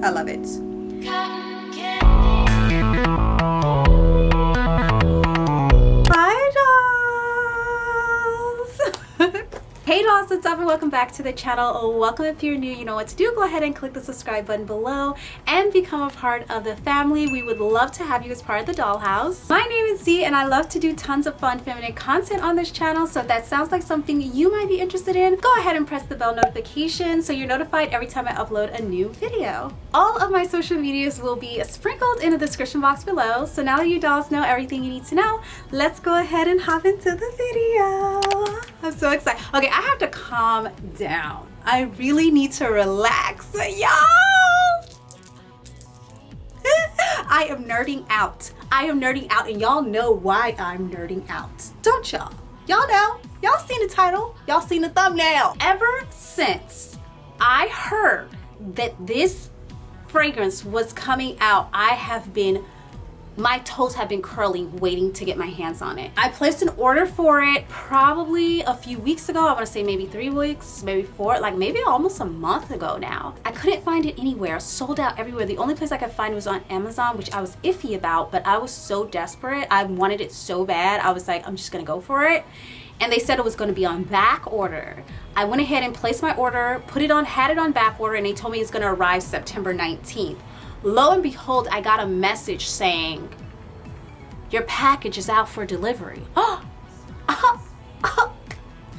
I love it. Hi dolls. Hey dolls, what's up and welcome back to the channel. Welcome if you're new, you know what to do. Go ahead and click the subscribe button below and become a part of the family. We would love to have you as part of the dollhouse. My name is Z and I love to do tons of fun feminine content on this channel, so if that sounds like something you might be interested in, go ahead and press the bell notification so you're notified every time I upload a new video. All of my social medias will be sprinkled in the description box below, so now that you dolls know everything you need to know, let's go ahead and hop into the video. I'm so excited. Okay, I have to calm down. I really need to relax, y'all. I am nerding out. I am nerding out, and y'all know why I'm nerding out, don't y'all? Y'all know. Y'all seen the title. Y'all seen the thumbnail. Ever since I heard that this fragrance was coming out, my toes have been curling waiting to get my hands on it. I placed an order for it probably a few weeks ago. I want to say maybe 3 weeks, maybe 4, like maybe almost a month ago now. I couldn't find it anywhere, sold out everywhere. The only place I could find was on Amazon, which I was iffy about, but I was so desperate. I wanted it so bad. I was like, I'm just gonna go for it. And they said it was gonna be on back order. I went ahead and placed my order, had it on back order, and they told me it's gonna arrive September 19th. Lo and behold, I got a message saying, your package is out for delivery.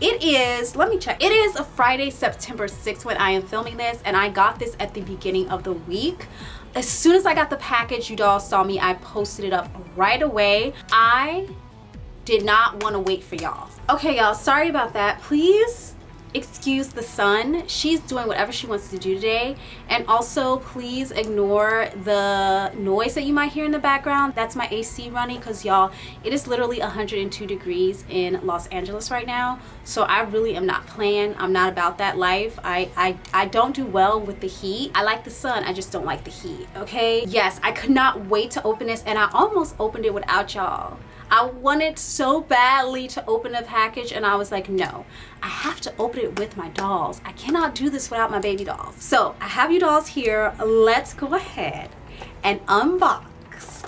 It is, let me check. It is a Friday, September 6th when I am filming this, and I got this at the beginning of the week. As soon as I got the package, you dolls saw me, I posted it up right away. I did not want to wait for y'all. Okay, y'all, sorry about that. Please excuse the sun. She's doing whatever she wants to do today. And also please ignore the noise that you might hear in the background. That's my AC running, because y'all, it is literally 102 degrees in Los Angeles right now. So I really am not playing. I'm not about that life. I don't do well with the heat. I like the sun, I just don't like the heat, okay? Yes, I could not wait to open this, and I almost opened it without y'all. I wanted so badly to open the package, and I was like, no, I have to open it with my dolls. I cannot do this without my baby dolls. So I have you dolls here. Let's go ahead and unbox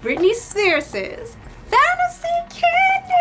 Britney Spears' Fantasy Candy.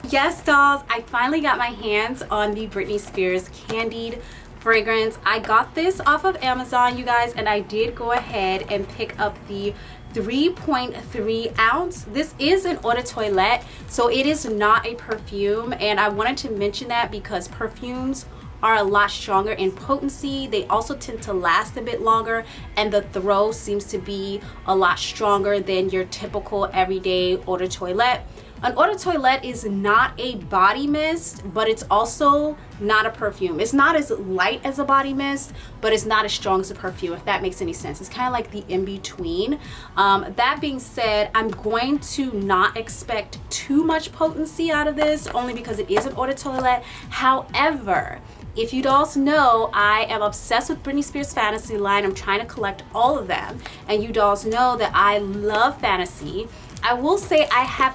Yes, dolls, I finally got my hands on the Britney Spears Candied fragrance. I got this off of Amazon, you guys, and I did go ahead and pick up the 3.3 ounce. This is an eau de toilette, so it is not a perfume, and I wanted to mention that because perfumes are a lot stronger in potency. They also tend to last a bit longer, and the throw seems to be a lot stronger than your typical everyday eau de toilette. An eau de toilette is not a body mist, but it's also not a perfume. It's not as light as a body mist, but it's not as strong as a perfume, if that makes any sense. It's kind of like the in-between. That being said, I'm going to not expect too much potency out of this, only because it is an eau de toilette. However, if you dolls know, I am obsessed with Britney Spears Fantasy line. I'm trying to collect all of them, and you dolls know that I love fantasy. I will say I have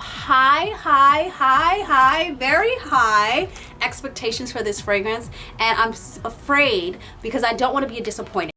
very high expectations for this fragrance, and I'm afraid because I don't want to be disappointed.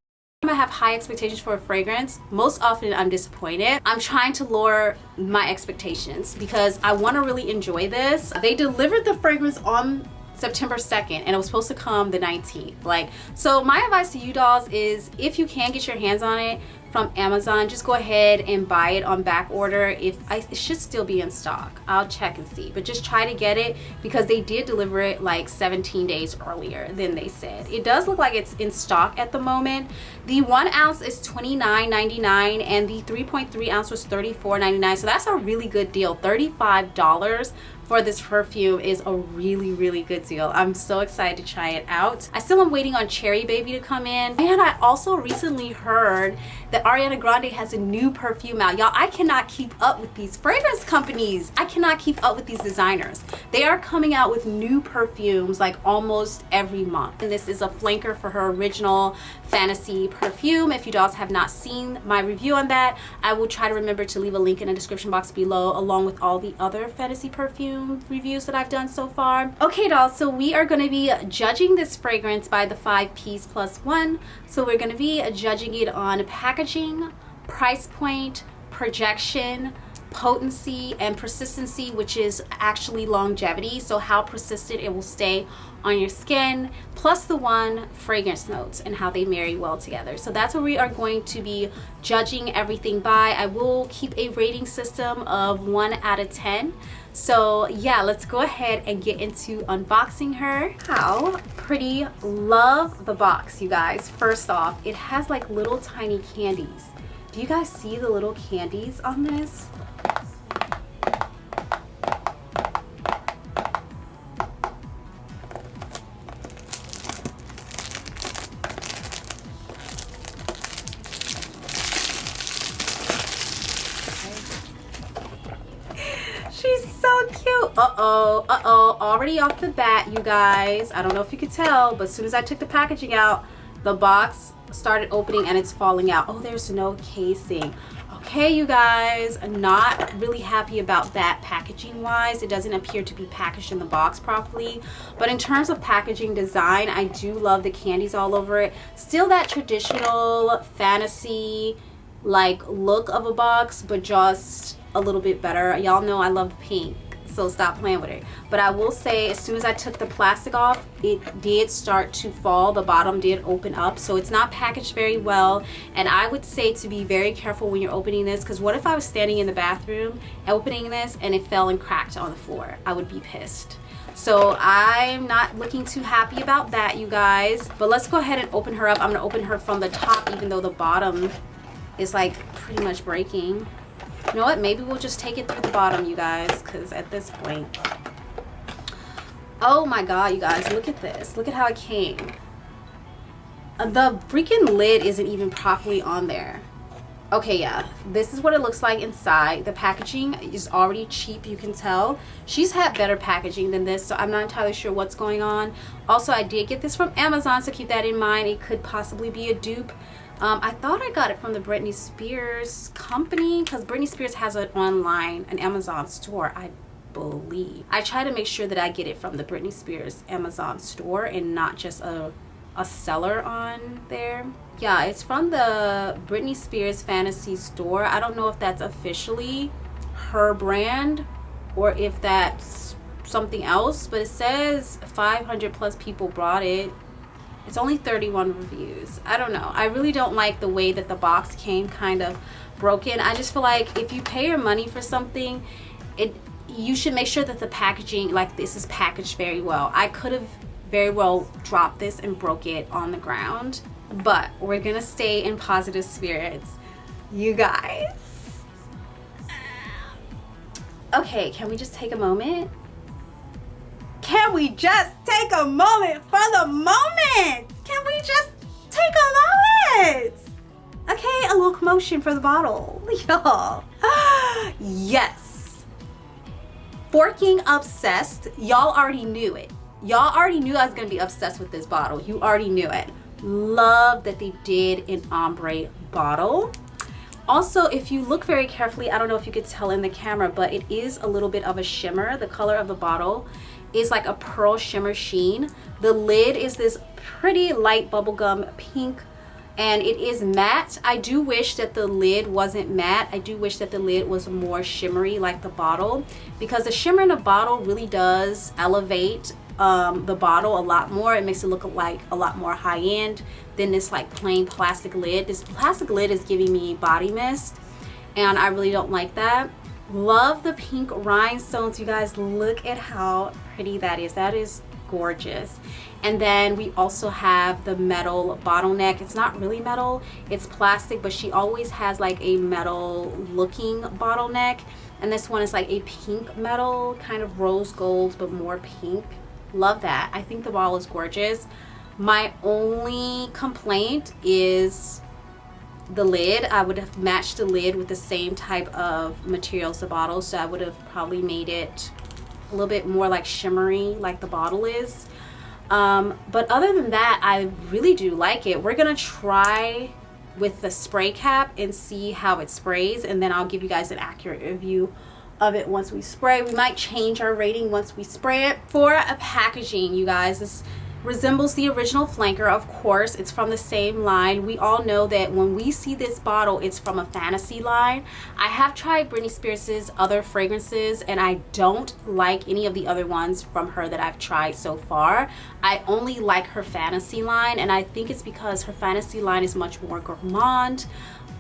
I have high expectations for a fragrance. Most often I'm disappointed. I'm trying to lower my expectations because I want to really enjoy this. They delivered the fragrance on September 2nd, and it was supposed to come the 19th. So my advice to you dolls is, if you can get your hands on it from Amazon, just go ahead and buy it on back order. It should still be in stock. I'll check and see, but just try to get it because they did deliver it like 17 days earlier than they said. It does look like it's in stock at the moment. The 1 ounce is $29.99 and the 3.3 ounce was $34.99, so that's a really good deal. $35 for this perfume is a really good deal. I'm so excited to try it out. I still am waiting on Cherry Baby to come in, and I also recently heard that Ariana Grande has a new perfume out. Y'all, I cannot keep up with these fragrance companies. I cannot keep up with these designers. They are coming out with new perfumes like almost every month, and this is a flanker for her original Fantasy perfume. If you dolls have not seen my review on that, I will try to remember to leave a link in the description box below, along with all the other Fantasy perfumes. perfume reviews that I've done so far. Okay, dolls, so we are going to be judging this fragrance by the 5 P's plus 1. So we're going to be judging it on packaging, price point, projection, potency, and persistency, which is actually longevity, so how persistent it will stay on your skin, plus the 1 fragrance notes and how they marry well together. So that's what we are going to be judging everything by. I will keep a rating system of 1 out of 10. So yeah, let's go ahead and get into unboxing her. How pretty. Love the box, you guys. First off, it has like little tiny candies. Do you guys see the little candies on this? She's so cute. Uh-oh. Already off the bat, you guys. I don't know if you could tell, but as soon as I took the packaging out, the box started opening and it's falling out. Oh, there's no casing. Okay, you guys, I'm not really happy about that packaging wise. It doesn't appear to be packaged in the box properly. But in terms of packaging design, I do love the candies all over it. Still that traditional fantasy like look of a box, but just a little bit better. Y'all know I love the pink, so stop playing with it. But I will say, as soon as I took the plastic off, it did start to fall. The bottom did open up, so it's not packaged very well. And I would say to be very careful when you're opening this, because what if I was standing in the bathroom opening this and it fell and cracked on the floor? I would be pissed. So I'm not looking too happy about that, you guys. But let's go ahead and open her up. I'm gonna open her from the top, even though the bottom is like pretty much breaking. You know what? Maybe we'll just take it through the bottom, you guys, because at this point, oh my god, you guys, look at this. Look at how it came. The freaking lid isn't even properly on there. Okay, yeah, this is what it looks like inside. The packaging is already cheap, you can tell. She's had better packaging than this, so I'm not entirely sure what's going on. Also, I did get this from Amazon, so keep that in mind. It could possibly be a dupe. I thought I got it from the Britney Spears company, because Britney Spears has an Amazon store, I believe. I try to make sure that I get it from the Britney Spears Amazon store and not just a seller on there. Yeah, it's from the Britney Spears Fantasy store. I don't know if that's officially her brand or if that's something else, but it says 500 plus people bought it. It's only 31 reviews. I don't know. I really don't like the way that the box came kind of broken. I just feel like if you pay your money for something, you should make sure that the packaging like this is packaged very well. I could have very well dropped this and broke it on the ground, but we're gonna stay in positive spirits, you guys. Okay, can we just take a moment? Can we just take a moment for the moment? Can we just take a moment? Okay, a little commotion for the bottle, y'all. Yes. Forking obsessed. Y'all already knew it. Y'all already knew I was gonna be obsessed with this bottle. You already knew it. Love that they did an ombre bottle. Also, if you look very carefully, I don't know if you could tell in the camera, but it is a little bit of a shimmer. The color of the bottle is like a pearl shimmer sheen. The lid is this pretty light bubblegum pink, and it is matte. I do wish that the lid wasn't matte. I do wish that the lid was more shimmery like the bottle, because the shimmer in the bottle really does elevate the bottle a lot more. It makes it look like a lot more high-end than this like plain plastic lid. This plastic lid is giving me body mist, and I really don't like that. Love the pink rhinestones, you guys. Look at how pretty that is. That is gorgeous. And then we also have the metal bottleneck. It's not really metal, it's plastic, but she always has like a metal looking bottleneck, and this one is like a pink metal, kind of rose gold but more pink. Love that. I think the bottle is gorgeous. My only complaint is the lid. I would have matched the lid with the same type of material as the bottle, so I would have probably made it a little bit more like shimmery like the bottle is. But other than that, I really do like it. We're gonna try with the spray cap and see how it sprays, and then I'll give you guys an accurate review of it once we spray. We might change our rating once we spray it. For a packaging, you guys, this resembles the original flanker. Of course, it's from the same line. We all know that when we see this bottle, it's from a fantasy line. I have tried Britney Spears' other fragrances and I don't like any of the other ones from her that I've tried so far. I only like her fantasy line, and I think it's because her fantasy line is much more gourmand.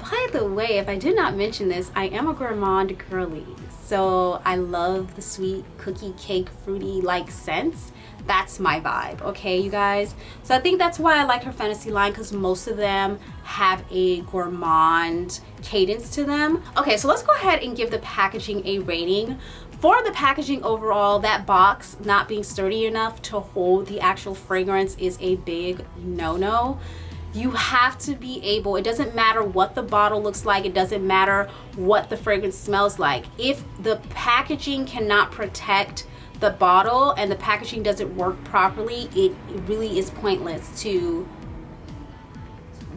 By the way, if I did not mention this, I am a gourmand girly, so I love the sweet cookie cake fruity like scents. That's my vibe, okay, you guys? So I think that's why I like her fantasy line, because most of them have a gourmand cadence to them. Okay, so let's go ahead and give the packaging a rating. For the packaging overall, that box not being sturdy enough to hold the actual fragrance is a big no-no. You have to be able, it doesn't matter what the bottle looks like, it doesn't matter what the fragrance smells like. If the packaging cannot protect the bottle and the packaging doesn't work properly, it really is pointless to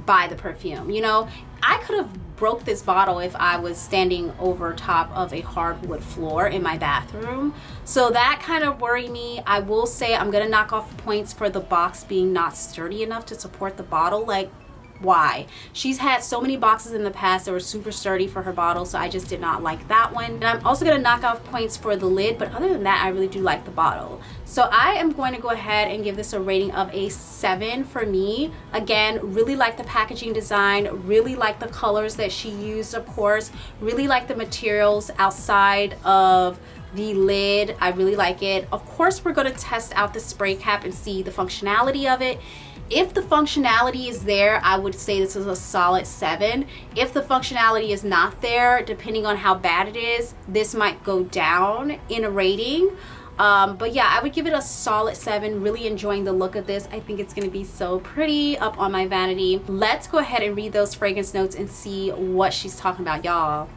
buy the perfume. You know, I could have broke this bottle if I was standing over top of a hardwood floor in my bathroom. So that kind of worried me. I will say I'm gonna knock off points for the box being not sturdy enough to support the bottle. Like, why? She's had so many boxes in the past that were super sturdy for her bottle, so I just did not like that one. And I'm also gonna knock off points for the lid, but other than that, I really do like the bottle. So I am going to go ahead and give this a rating of a 7 for me. Again, really like the packaging design, really like the colors that she used, of course, really like the materials outside of the lid. I really like it. Of course, we're gonna test out the spray cap and see the functionality of it. If the functionality is there, I would say this is a solid 7. If the functionality is not there, depending on how bad it is, this might go down in a rating. But yeah, I would give it a solid 7. Really enjoying the look of this. I think it's going to be so pretty up on my vanity. Let's go ahead and read those fragrance notes and see what she's talking about, y'all.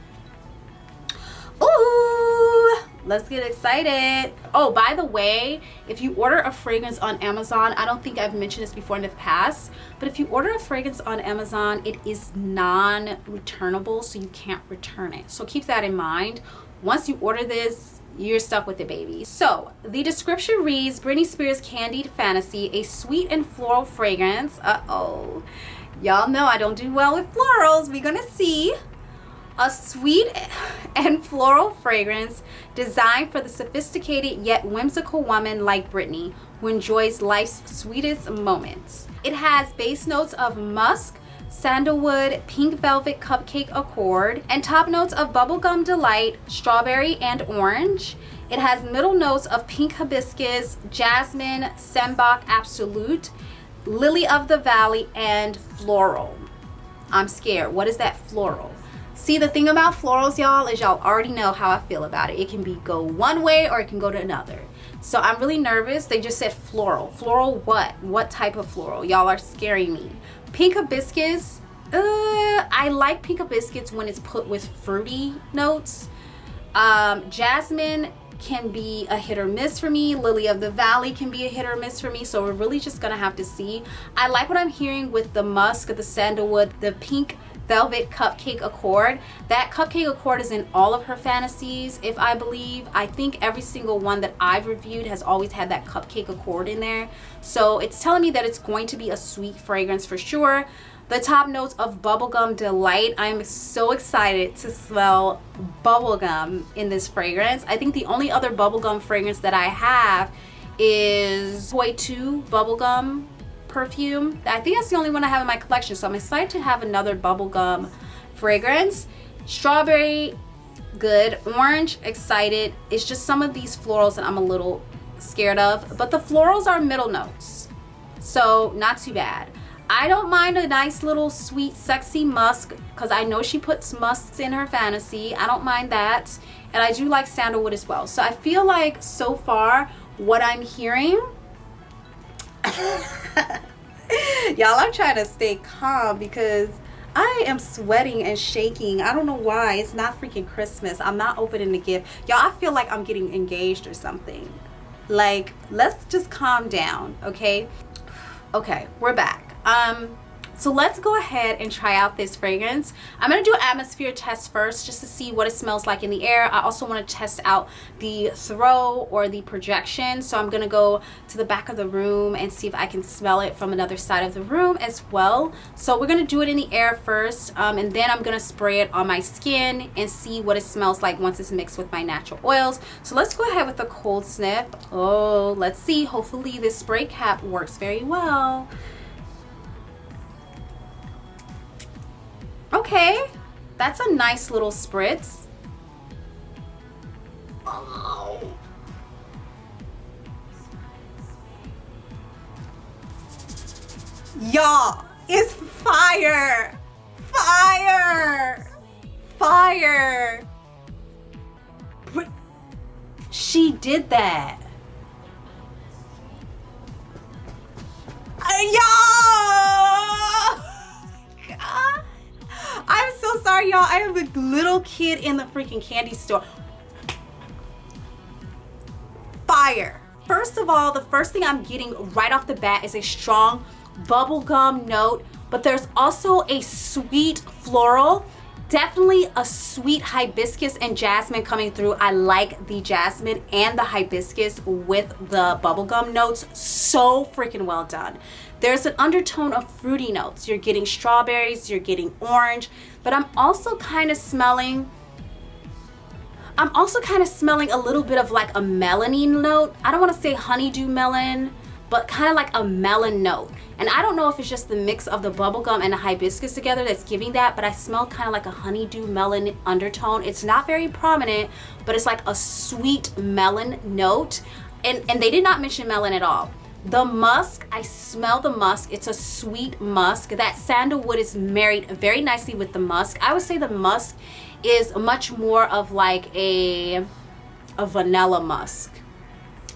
Ooh, let's get excited. Oh, by the way, if you order a fragrance on Amazon, I don't think I've mentioned this before in the past, but if you order a fragrance on Amazon, it is non-returnable, so you can't return it. So keep that in mind. Once you order this, you're stuck with it, baby. So the description reads, Britney Spears Candied Fantasy, a sweet and floral fragrance. Uh-oh. Y'all know I don't do well with florals. We're gonna see. A sweet and floral fragrance designed for the sophisticated yet whimsical woman like Britney, who enjoys life's sweetest moments. It has base notes of musk, sandalwood, pink velvet cupcake accord, and top notes of bubblegum delight, strawberry, and orange. It has middle notes of pink hibiscus, jasmine, sembach absolute, lily of the valley, and floral. I'm scared. What is that floral? See, the thing about florals, y'all, is y'all already know how I feel about it. It can go one way or it can go to another. So I'm really nervous. They just said floral. Floral what? What type of floral? Y'all are scaring me. Pink hibiscus. I like pink hibiscus when it's put with fruity notes. Jasmine can be a hit or miss for me. Lily of the Valley can be a hit or miss for me. So we're really just gonna have to see. I like what I'm hearing with the musk, the sandalwood, the pink velvet cupcake accord. That cupcake accord is in all of her fantasies, if I believe. I think every single one that I've reviewed has always had that cupcake accord in there. So it's telling me that it's going to be a sweet fragrance for sure. The top notes of bubblegum delight. I'm so excited to smell bubblegum in this fragrance. I think the only other bubblegum fragrance that I have is Boy 2 bubblegum perfume. I think that's the only one I have in my collection, so I'm excited to have another bubblegum fragrance. Strawberry, good. Orange, excited. It's just some of these florals that I'm a little scared of, but the florals are middle notes, so not too bad. I don't mind a nice little sweet sexy musk, because I know she puts musks in her fantasy. I don't mind that, and I do like sandalwood as well. So I feel like so far what I'm hearing y'all, I'm trying to stay calm because I am sweating and shaking. I don't know why. It's not freaking Christmas. I'm not opening the gift. Y'all, I feel like I'm getting engaged or something. Like, let's just calm down, okay? Okay, we're back. So let's go ahead and try out this fragrance. I'm gonna do an atmosphere test first just to see what it smells like in the air. I also want to test out the throw or the projection. So I'm gonna go to the back of the room and see if I can smell it from another side of the room as well. So we're gonna do it in the air first, and then I'm gonna spray it on my skin and see what it smells like once it's mixed with my natural oils. So let's go ahead with a cold sniff. Oh, let's see. Hopefully this spray cap works very well. Okay, that's a nice little spritz. Oh. Y'all, it's fire! Fire! Fire! She did that. Y'all! God. I'm so sorry, y'all. I am a little kid in the freaking candy store. Fire. First of all, the first thing I'm getting right off the bat is a strong bubblegum note, but there's also a sweet floral. Definitely a sweet hibiscus and jasmine coming through. I like the jasmine and the hibiscus with the bubblegum notes. So freaking well done. There's an undertone of fruity notes. You're getting strawberries, you're getting orange, but I'm also kind of smelling a little bit of like a melanine note. I don't want to say honeydew melon, but kind of like a melon note. And I don't know if it's just the mix of the bubblegum and the hibiscus together that's giving that, but I smell kind of like a honeydew melon undertone. It's not very prominent, but it's like a sweet melon note. And they did not mention melon at all. The musk, I smell the musk. It's a sweet musk. That sandalwood is married very nicely with the musk. I would say the musk is much more of like a vanilla musk.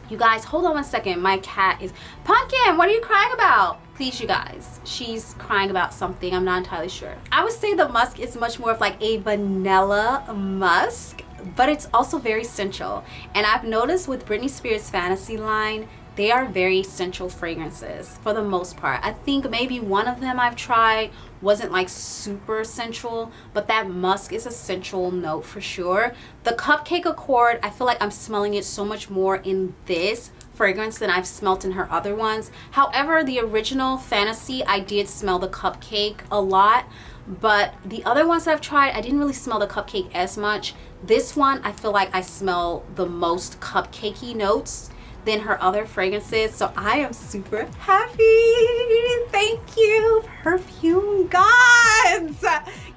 You guys, hold on one second. My cat is... Pumpkin, what are you crying about? Please, you guys. She's crying about something. I'm not entirely sure. I would say the musk is much more of like a vanilla musk, but it's also very sensual. And I've noticed with Britney Spears' Fantasy line, they are very sensual fragrances for the most part. I think maybe one of them I've tried wasn't like super sensual, but that musk is a sensual note for sure. The Cupcake Accord, I feel like I'm smelling it so much more in this fragrance than I've smelt in her other ones. However, the original Fantasy, I did smell the cupcake a lot, but the other ones that I've tried, I didn't really smell the cupcake as much. This one, I feel like I smell the most cupcakey notes than her other fragrances, so I am super happy. Thank you, perfume gods.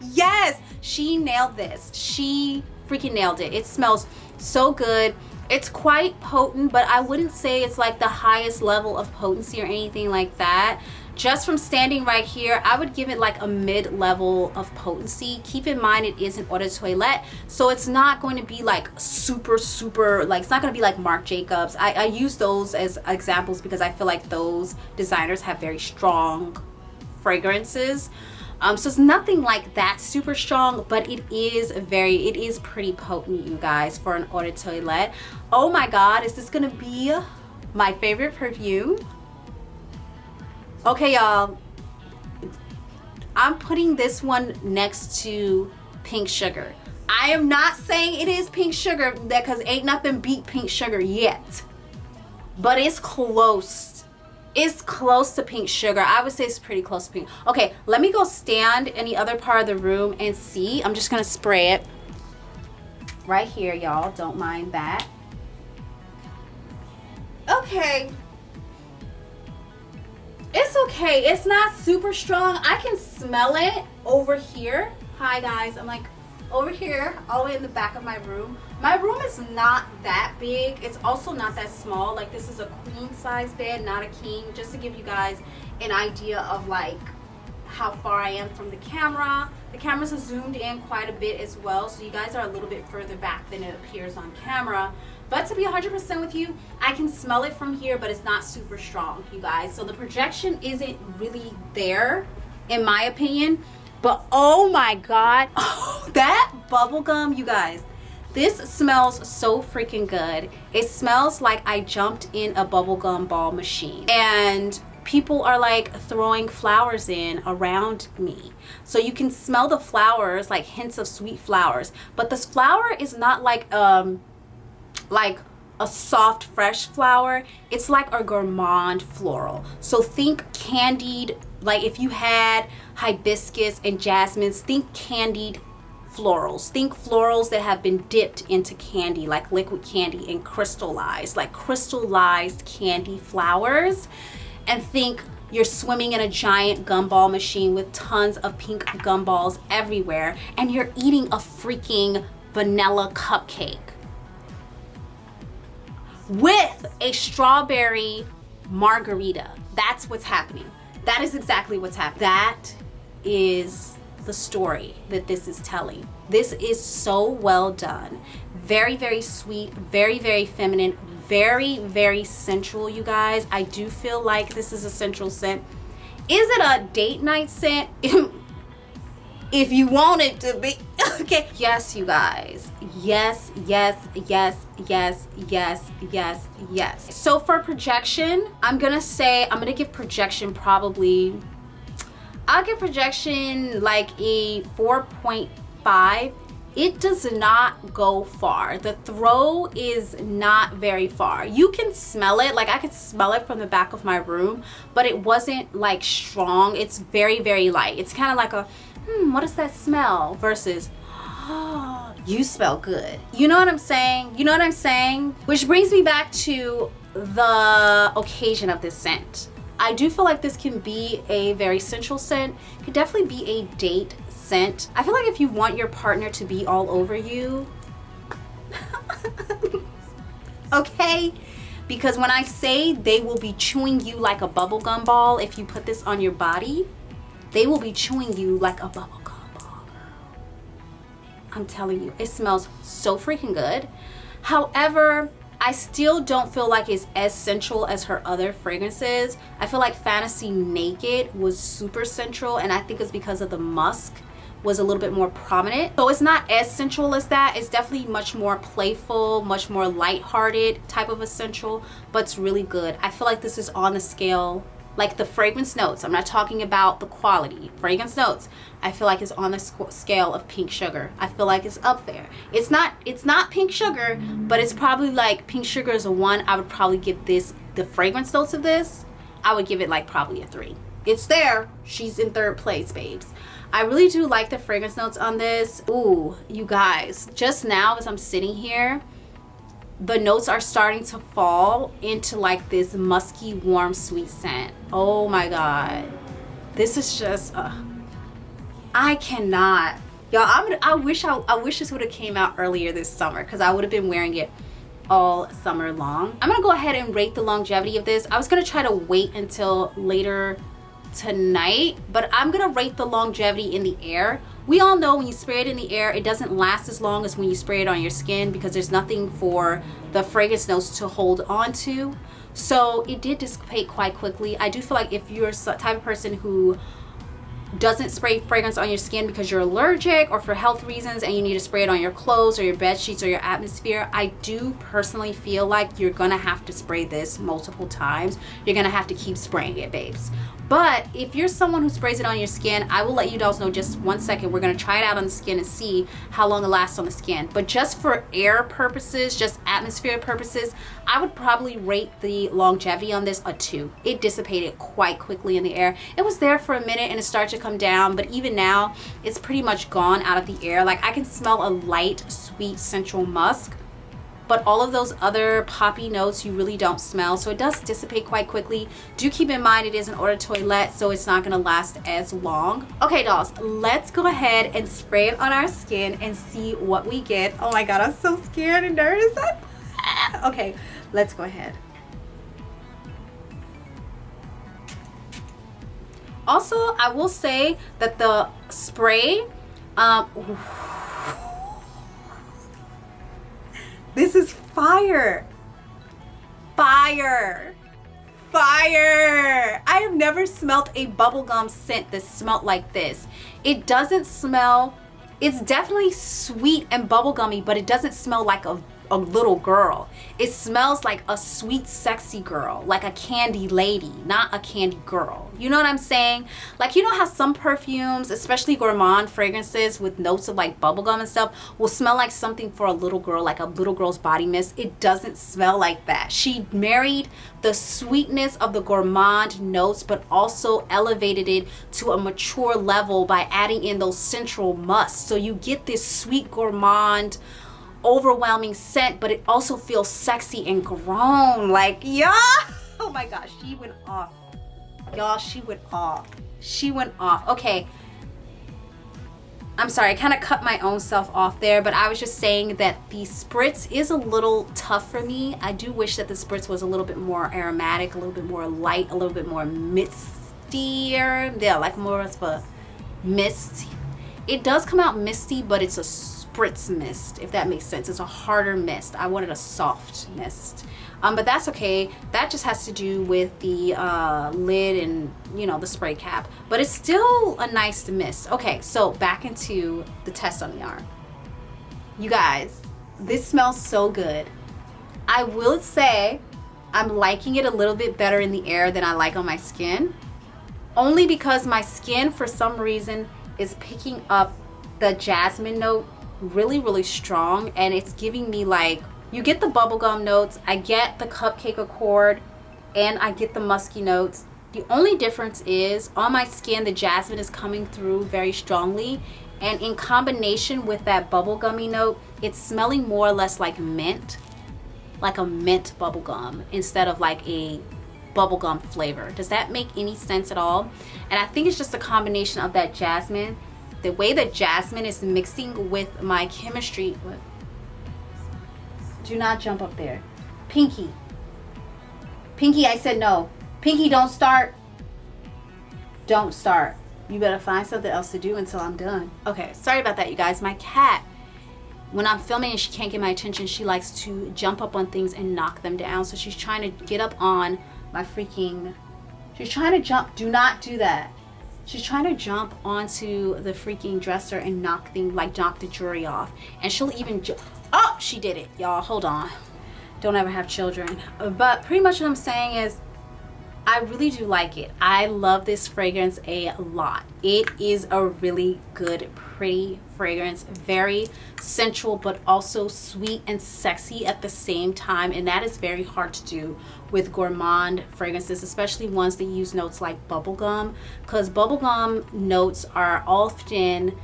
Yes, she nailed this. She freaking nailed it. It smells so good. It's quite potent, but I wouldn't say it's like the highest level of potency or anything like that. Just from standing right here, I would give it like a mid-level of potency. Keep in mind it is an eau de toilette, so it's not going to be like super, like it's not going to be like Marc Jacobs. I use those as examples because I feel like those designers have very strong fragrances. So it's nothing like that super strong, but it is pretty potent, you guys, for an eau de toilette. Oh my God, is this going to be my favorite perfume? Okay, y'all, I'm putting this one next to Pink Sugar. I am not saying it is Pink Sugar because ain't nothing beat Pink Sugar yet, but it's close. It's close to Pink Sugar. I would say it's pretty close to Pink. Okay, let me go stand in the other part of the room and see. I'm just gonna spray it right here, y'all. Don't mind that. Okay. It's okay. It's not super strong. I can smell it over here. Hi guys, I'm like over here, all the way in the back of my room. My room is not that big. It's also not that small. Like this is a queen size bed, not a king. Just to give you guys an idea of like how far I am from the camera. The cameras are zoomed in quite a bit as well, so you guys are a little bit further back than it appears on camera. But to be 100% with you, I can smell it from here, but it's not super strong, you guys. So the projection isn't really there, in my opinion. But oh my God, oh, that bubblegum, you guys. This smells so freaking good. It smells like I jumped in a bubblegum ball machine. And people are like throwing flowers in around me. So you can smell the flowers, like hints of sweet flowers. But this flower is not like a soft, fresh flower. It's like a gourmand floral. So think candied, like if you had hibiscus and jasmines, think candied florals. Think florals that have been dipped into candy, like liquid candy, and crystallized, like crystallized candy flowers. And think you're swimming in a giant gumball machine with tons of pink gumballs everywhere, and you're eating a freaking vanilla cupcake with a strawberry margarita. That's what's happening. That is exactly what's happening. That is the story that this is telling. This is so well done. Very, very sweet, very, very feminine, very, very sensual, you guys. I do feel like this is a sensual scent. Is it a date night scent? If you want it to be. Okay. Yes, you guys. Yes, yes, yes, yes, yes, yes, yes. So for projection, I'm gonna give projection probably, I'll give projection like a 4.5. It does not go far. The throw is not very far. You can smell it, like I could smell it from the back of my room, but it wasn't like strong. It's very, very light. It's kind of like a, what does that smell? Versus, oh, you smell good. You know what I'm saying? You know what I'm saying? Which brings me back to the occasion of this scent. I do feel like this can be a very sensual scent. It could definitely be a date scent. I feel like if you want your partner to be all over you, okay? Because when I say they will be chewing you like a bubblegum ball, if you put this on your body, they will be chewing you like a bubblegum ball, girl. I'm telling you, it smells so freaking good. However, I still don't feel like it's as sensual as her other fragrances. I feel like Fantasy Naked was super sensual, and I think it's because of the musk was a little bit more prominent. So it's not as sensual as that. It's definitely much more playful, much more lighthearted type of a sensual, but it's really good. I feel like this is on the scale, like the fragrance notes. I'm not talking about the quality. Fragrance notes, I feel like it's on the scale of Pink Sugar. I feel like it's up there. It's not Pink Sugar, but it's probably like Pink Sugar is a 1. I would probably give this, the fragrance notes of this, I would give it like probably a 3. It's there. She's in 3rd place, babes. I really do like the fragrance notes on this. Ooh, you guys, just now as I'm sitting here, the notes are starting to fall into like this musky, warm, sweet scent. Oh my God. This is just, I cannot. Y'all, I wish this would have came out earlier this summer, because I would have been wearing it all summer long. I'm gonna go ahead and rate the longevity of this. I was gonna try to wait until later tonight, but I'm gonna rate the longevity in the air. We all know when you spray it in the air, it doesn't last as long as when you spray it on your skin, because there's nothing for the fragrance notes to hold on to. So it did dissipate quite quickly. I do feel like if you're the type of person who doesn't spray fragrance on your skin because you're allergic or for health reasons, and you need to spray it on your clothes or your bed sheets or your atmosphere, I do personally feel like you're gonna have to spray this multiple times. You're gonna have to keep spraying it, babes. But if you're someone who sprays it on your skin, I will let you guys know just 1 second. We're gonna try it out on the skin and see how long it lasts on the skin. But just for air purposes, just atmosphere purposes, I would probably rate the longevity on this a 2. It dissipated quite quickly in the air. It was there for a minute and it started to come down, but even now, it's pretty much gone out of the air. Like, I can smell a light, sweet, sensual musk, but all of those other poppy notes you really don't smell. So it does dissipate quite quickly. Do keep in mind it is an eau de toilette, so it's not gonna last as long. Okay, dolls, let's go ahead and spray it on our skin and see what we get. Oh my God, I'm so scared and nervous. Okay, let's go ahead. Also, I will say that the spray, this is fire. Fire. Fire. I have never smelled a bubblegum scent that smelled like this. It doesn't smell, it's definitely sweet and bubblegummy, but it doesn't smell like a a little girl. It smells like a sweet, sexy girl, like a candy lady, not a candy girl. You know what I'm saying? Like, you know how some perfumes, especially gourmand fragrances with notes of like bubblegum and stuff, will smell like something for a little girl, like a little girl's body mist. It doesn't smell like that. She married the sweetness of the gourmand notes, but also elevated it to a mature level by adding in those central musks. So you get this sweet gourmand overwhelming scent, but it also feels sexy and grown. Like, yeah, oh my gosh, she went off, y'all. She went off. Okay, I'm sorry, I kind of cut my own self off there, but I was just saying that the spritz is a little tough for me. I do wish that the spritz was a little bit more aromatic, a little bit more light, a little bit more mistier. Yeah, like more of a mist. It does come out misty, but it's a spritz mist, if that makes sense. It's a harder mist. I wanted a soft mist, but that's okay. That just has to do with the lid and, you know, the spray cap, but it's still a nice mist. Okay, so back into the test on the arm. You guys, this smells so good. I will say I'm liking it a little bit better in the air than I like on my skin, only because my skin for some reason is picking up the jasmine note really strong, and it's giving me like, you get the bubblegum notes, I get the cupcake accord, and I get the musky notes. The only difference is on my skin the jasmine is coming through very strongly, and in combination with that bubblegummy note, it's smelling more or less like mint, like a mint bubblegum instead of like a bubblegum flavor. Does that make any sense at all? And I think it's just a combination of that jasmine, the way that jasmine is mixing with my chemistry. What? Do not jump up there. Pinky, I said no. Pinky, don't start. Don't start. You better find something else to do until I'm done. Okay, sorry about that, you guys. My cat, when I'm filming and she can't get my attention, she likes to jump up on things and knock them down. So she's trying to get up on my freaking, she's trying to jump. Do not do that. She's trying to jump onto the freaking dresser and knock the jewelry off. And she'll even, oh, she did it, y'all. Hold on. Don't ever have children. But pretty much what I'm saying is, I really do like it. I love this fragrance a lot. It is a really good, pretty fragrance. Very sensual, but also sweet and sexy at the same time. And that is very hard to do with gourmand fragrances, especially ones that use notes like bubblegum, because bubblegum notes are often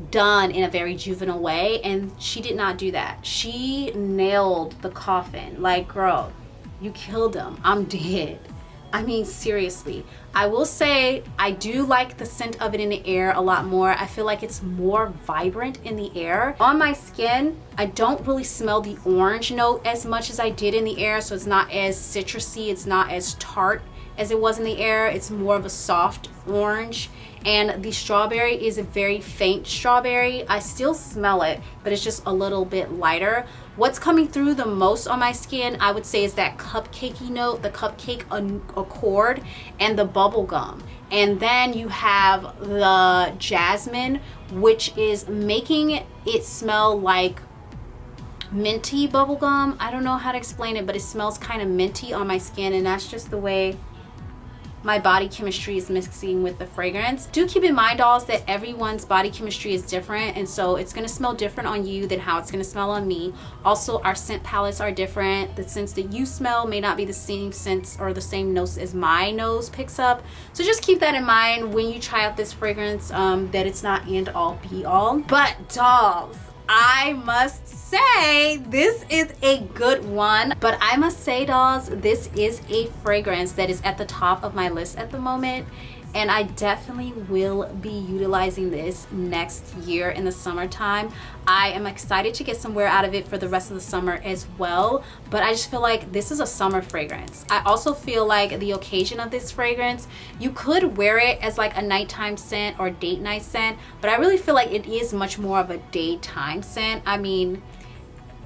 done in a very juvenile way, and she did not do that. She nailed the coffin. Like, girl, you killed him. I'm dead. I mean, seriously. I will say I do like the scent of it in the air a lot more. I feel like it's more vibrant in the air. On my skin, I don't really smell the orange note as much as I did in the air, so it's not as citrusy, it's not as tart as it was in the air. It's more of a soft orange, and the strawberry is a very faint strawberry. I still smell it, but it's just a little bit lighter. What's coming through the most on my skin, I would say, is that cupcakey note, the cupcake accord, and the bubble gum. And then you have the jasmine, which is making it smell like minty bubblegum. I don't know how to explain it, but it smells kind of minty on my skin, and that's just the way my body chemistry is mixing with the fragrance. Do keep in mind, dolls, that everyone's body chemistry is different, and so it's gonna smell different on you than how it's gonna smell on me. Also, our scent palettes are different. The scents that you smell may not be the same scents or the same notes as my nose picks up. So just keep that in mind when you try out this fragrance, that it's not end all be all. But dolls, I must say this is a good one. But I must say, dolls, this is a fragrance that is at the top of my list at the moment, and I definitely will be utilizing this next year in the summertime. I am excited to get some wear out of it for the rest of the summer as well, but I just feel like this is a summer fragrance. I also feel like the occasion of this fragrance, you could wear it as like a nighttime scent or date night scent, but I really feel like it is much more of a daytime scent. I mean,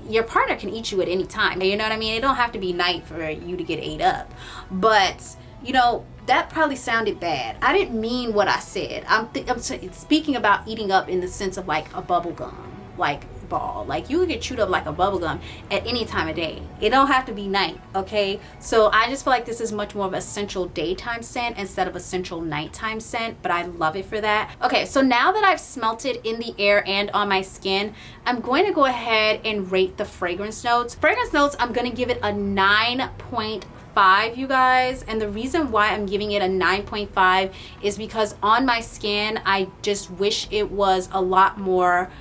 your partner can eat you at any time, you know what I mean? It don't have to be night for you to get ate up. But, you know, that probably sounded bad. I didn't mean what I said. I'm speaking about eating up in the sense of like a bubble gum. Like, ball. Like, you can get chewed up like a bubble gum at any time of day. It don't have to be night, okay? So I just feel like this is much more of a essential daytime scent instead of a essential nighttime scent, but I love it for that. Okay, so now that I've smelt it in the air and on my skin, I'm going to go ahead and rate the fragrance notes. Fragrance notes, I'm going to give it a 9.5, you guys, and the reason why I'm giving it a 9.5 is because on my skin I just wish it was a lot more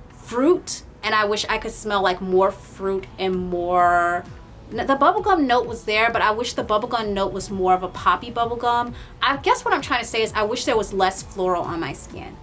fruit, and I wish I could smell like more fruit and more. The bubblegum note was there, but I wish the bubblegum note was more of a poppy bubblegum. I guess what I'm trying to say is I wish there was less floral on my skin.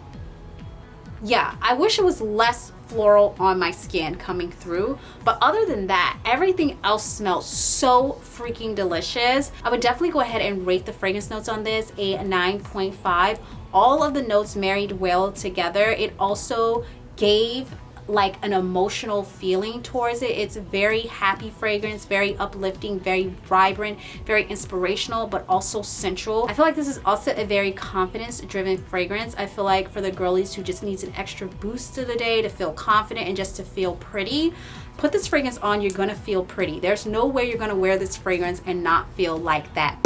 Yeah, I wish it was less floral on my skin coming through, but other than that, everything else smells so freaking delicious. I would definitely go ahead and rate the fragrance notes on this a 9.5. All of the notes married well together. It also gave like an emotional feeling towards it. It's a very happy fragrance, very uplifting, very vibrant, very inspirational, but also sensual. I feel like this is also a very confidence driven fragrance. I feel like for the girlies who just needs an extra boost to the day to feel confident and just to feel pretty, put this fragrance on, you're gonna feel pretty. There's no way you're gonna wear this fragrance and not feel like that.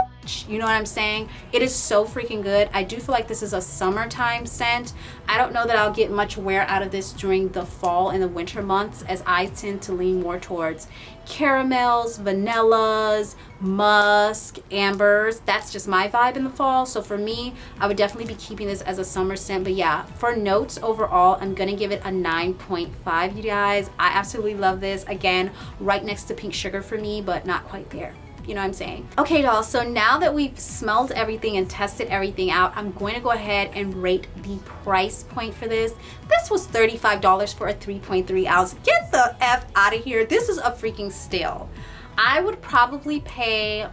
You know what I'm saying? It is so freaking good. I do feel like this is a summertime scent. I don't know that I'll get much wear out of this during the fall and the winter months, as I tend to lean more towards caramels, vanillas, musk, ambers. That's just my vibe in the fall. So for me, I would definitely be keeping this as a summer scent. But yeah, for notes overall, I'm gonna give it a 9.5, you guys. I absolutely love this. Again, right next to Pink Sugar for me, but not quite there. You know what I'm saying? Okay, dolls, so now that we've smelled everything and tested everything out, I'm going to go ahead and rate the price point for this. This was $35 for a 3.3 ounce. Get the F out of here. This is a freaking steal. I would probably pay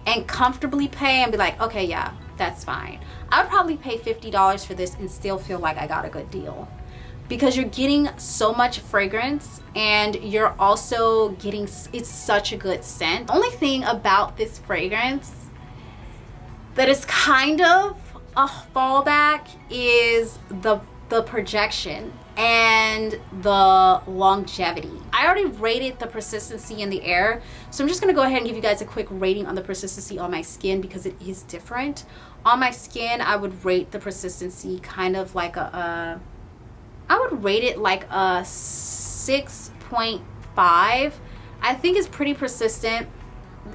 and comfortably pay and be like, okay, yeah, that's fine. I would probably pay $50 for this and still feel like I got a good deal, because you're getting so much fragrance and you're also getting, it's such a good scent. The only thing about this fragrance that is kind of a fallback is the projection and the longevity. I already rated the persistency in the air, so I'm just gonna go ahead and give you guys a quick rating on the persistency on my skin because it is different. On my skin, I would rate the persistency kind of like I would rate it like a 6.5. I think it's pretty persistent.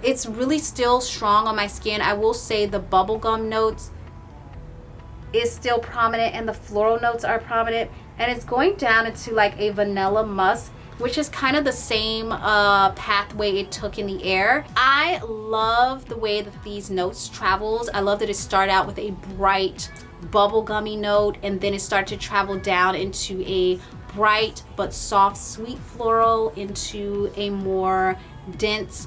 It's really still strong on my skin. I will say the bubblegum notes is still prominent and the floral notes are prominent, and it's going down into like a vanilla musk, which is kind of the same pathway it took in the air. I love the way that these notes travels. I love that it started out with a bright bubblegummy note and then it started to travel down into a bright but soft sweet floral, into a more dense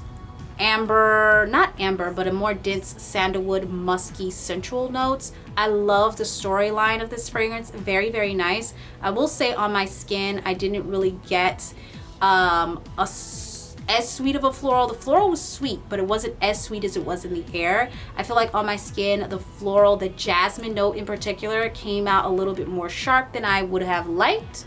amber, not amber, but a more dense sandalwood musky sensual notes. I love the storyline of this fragrance. Very, very nice. I will say on my skin I didn't really get as sweet of a floral. The floral was sweet, but it wasn't as sweet as it was in the air. I feel like on my skin, the floral, the jasmine note in particular, came out a little bit more sharp than I would have liked.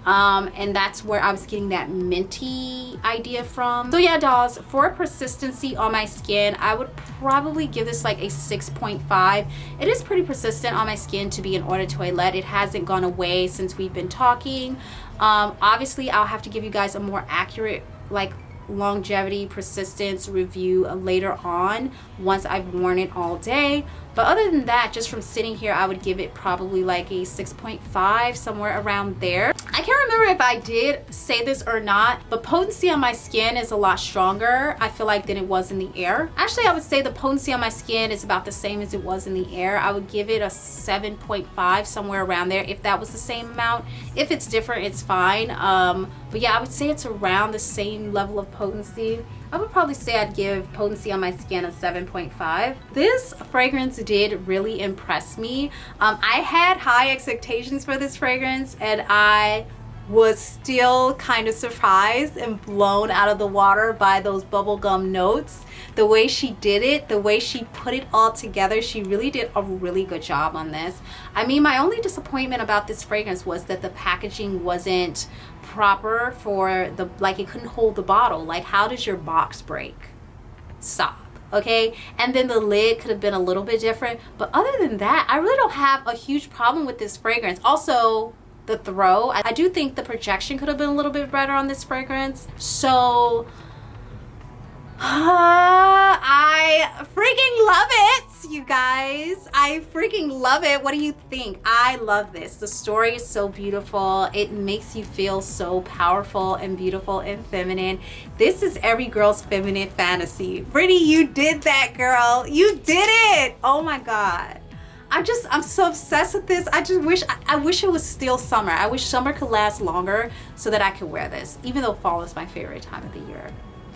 And that's where I was getting that minty idea from. So yeah, dolls, for persistency on my skin, I would probably give this like a 6.5. It is pretty persistent on my skin to be an eau de toilette. It hasn't gone away since we've been talking. Obviously, I'll have to give you guys a more accurate like longevity persistence review later on once I've worn it all day. But other than that, just from sitting here, I would give it probably like a 6.5, somewhere around there. I can't remember if I did say this or not, but potency on my skin is a lot stronger, I feel like, than it was in the air. Actually, I would say the potency on my skin is about the same as it was in the air. I would give it a 7.5, somewhere around there, if that was the same amount. If it's different, it's fine. But yeah, I would say it's around the same level of potency. I would probably say I'd give potency on my skin a 7.5. This fragrance did really impress me. I had high expectations for this fragrance and I was still kind of surprised and blown out of the water by those bubblegum notes. the way she did it, the way she put it all together, she really did a really good job on this. I mean, my only disappointment about this fragrance was that the packaging wasn't proper for the, like, it couldn't hold the bottle. Like, how does your box break? Stop. Okay, and then the lid could have been a little bit different, but other than that, I really don't have a huge problem with this fragrance. Also, the throw, I do think the projection could have been a little bit better on this fragrance. So I freaking love it, you guys. I freaking love it. What do you think? I love this. The story is so beautiful. It makes you feel so powerful and beautiful and feminine. This is every girl's feminine fantasy. Britney, you did that, girl. You did it. Oh my God. I'm so obsessed with this. I wish it was still summer. I wish summer could last longer so that I could wear this, even though fall is my favorite time of the year.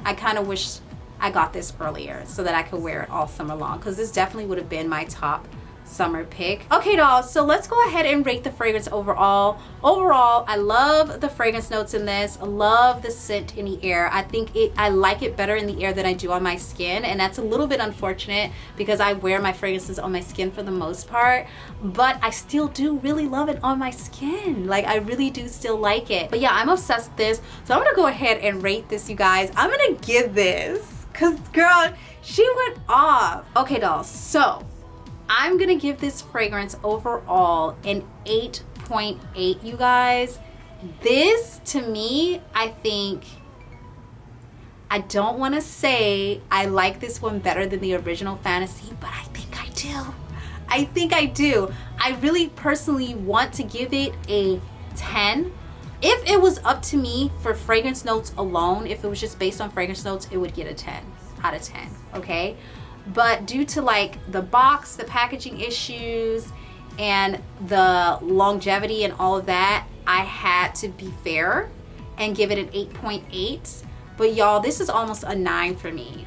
I kind of wish I got this earlier so that I could wear it all summer long, because this definitely would have been my top summer pick. Okay, dolls, so let's go ahead and rate the fragrance overall. Overall, I love the fragrance notes in this. I love the scent in the air. I like it better in the air than I do on my skin, and that's a little bit unfortunate because I wear my fragrances on my skin for the most part, but I still do really love it on my skin. Like, I really do still like it. But yeah, I'm obsessed with this, so I'm gonna go ahead and rate this, you guys. I'm gonna give this, because girl, she went off. Okay, dolls, so I'm gonna give this fragrance overall an 8.8, you guys. This, to me, I don't wanna say I like this one better than the original Fantasy, but I think I do. I think I do. I really personally want to give it a 10. If it was up to me for fragrance notes alone, if it was just based on fragrance notes, it would get a 10 out of 10, okay? But due to like the box, the packaging issues, and the longevity and all of that, I had to be fair and give it an 8.8. But y'all, this is almost a 9 for me.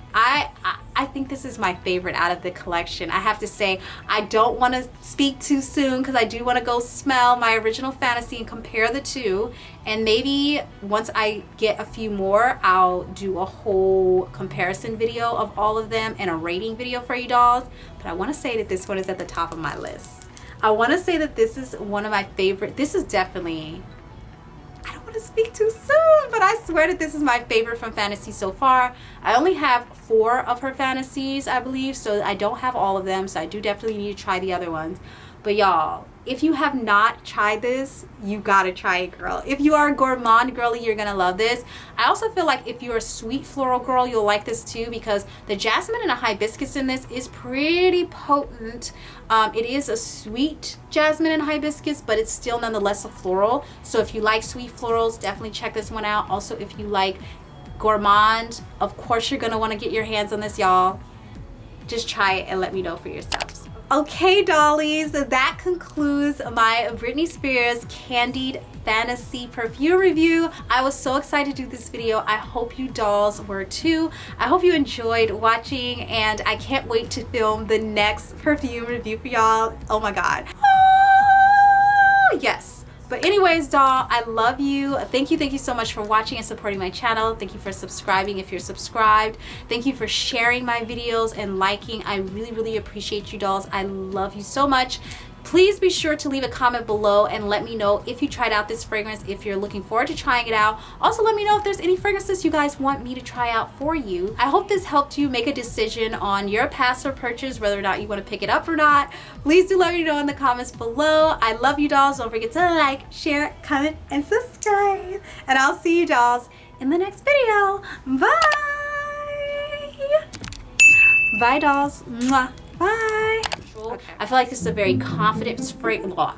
I think this is my favorite out of the collection. I have to say, I don't want to speak too soon because I do want to go smell my original Fantasy and compare the two. And maybe once I get a few more, I'll do a whole comparison video of all of them and a rating video for you dolls. But I want to say that this one is at the top of my list. I want to say that this is one of my favorite. This is definitely, I don't want to speak too soon, but I swear that this is my favorite from Fantasy so far. I only have 4 of her Fantasies, I believe, so I don't have all of them, so I do definitely need to try the other ones. But y'all, if you have not tried this, you gotta try it, girl. If you are a gourmand girly, you're gonna love this. I also feel like if you're a sweet floral girl, you'll like this too, because the jasmine and a hibiscus in this is pretty potent. It is a sweet jasmine and hibiscus, but it's still nonetheless a floral. So if you like sweet florals, definitely check this one out. Also, if you like gourmand, of course you're gonna wanna get your hands on this, y'all. Just try it and let me know for yourselves. Okay, dollies, that concludes my Britney Spears Candied Fantasy perfume review. I was so excited to do this video. I hope you dolls were too. I hope you enjoyed watching, and I can't wait to film the next perfume review for y'all. Oh my God. Oh, yes. But anyways, doll, I love you. Thank you so much for watching and supporting my channel. Thank you for subscribing if you're subscribed. Thank you for sharing my videos and liking. I really appreciate you dolls. I love you so much. Please be sure to leave a comment below and let me know if you tried out this fragrance, if you're looking forward to trying it out. Also, let me know if there's any fragrances you guys want me to try out for you. I hope this helped you make a decision on your pass or purchase, whether or not you want to pick it up or not. Please do let me know in the comments below. I love you dolls. Don't forget to like, share, comment, and subscribe. And I'll see you dolls in the next video. Bye! Bye, dolls. Mwah. Bye. Okay. I feel like this is a very confident spray. The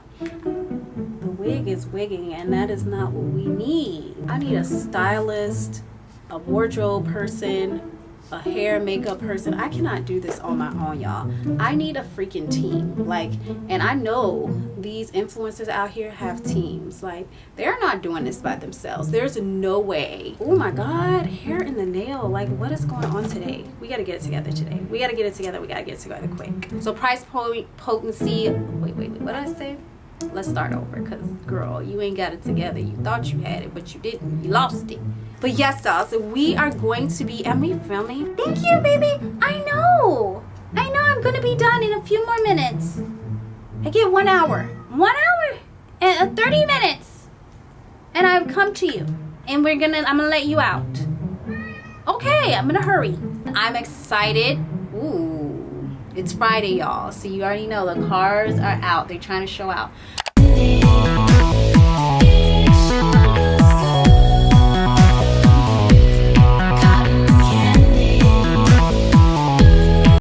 wig is wigging, and that is not what we need. I need a stylist, a wardrobe person, a hair makeup person. I cannot do this on my own, y'all. I need a freaking team. Like, and I know these influencers out here have teams. Like, they're not doing this by themselves. There's no way. Oh my God, hair in the nail. Like, what is going on today? We gotta get it together today. We gotta get it together. We gotta get it together quick. So price point, potency. Wait, what did I say? let's start over, because girl, you ain't got it together. You thought you had it, but you didn't. You lost it. But yes, y'all, so we are going to be, am we filming? Thank you, baby. I know I'm gonna be done in a few more minutes. I get 1 hour. 1 hour and 30 minutes. And I've come to you. And I'm gonna let you out. Okay, I'm gonna hurry. I'm excited. Ooh, it's Friday, y'all. So you already know the cars are out. They're trying to show out.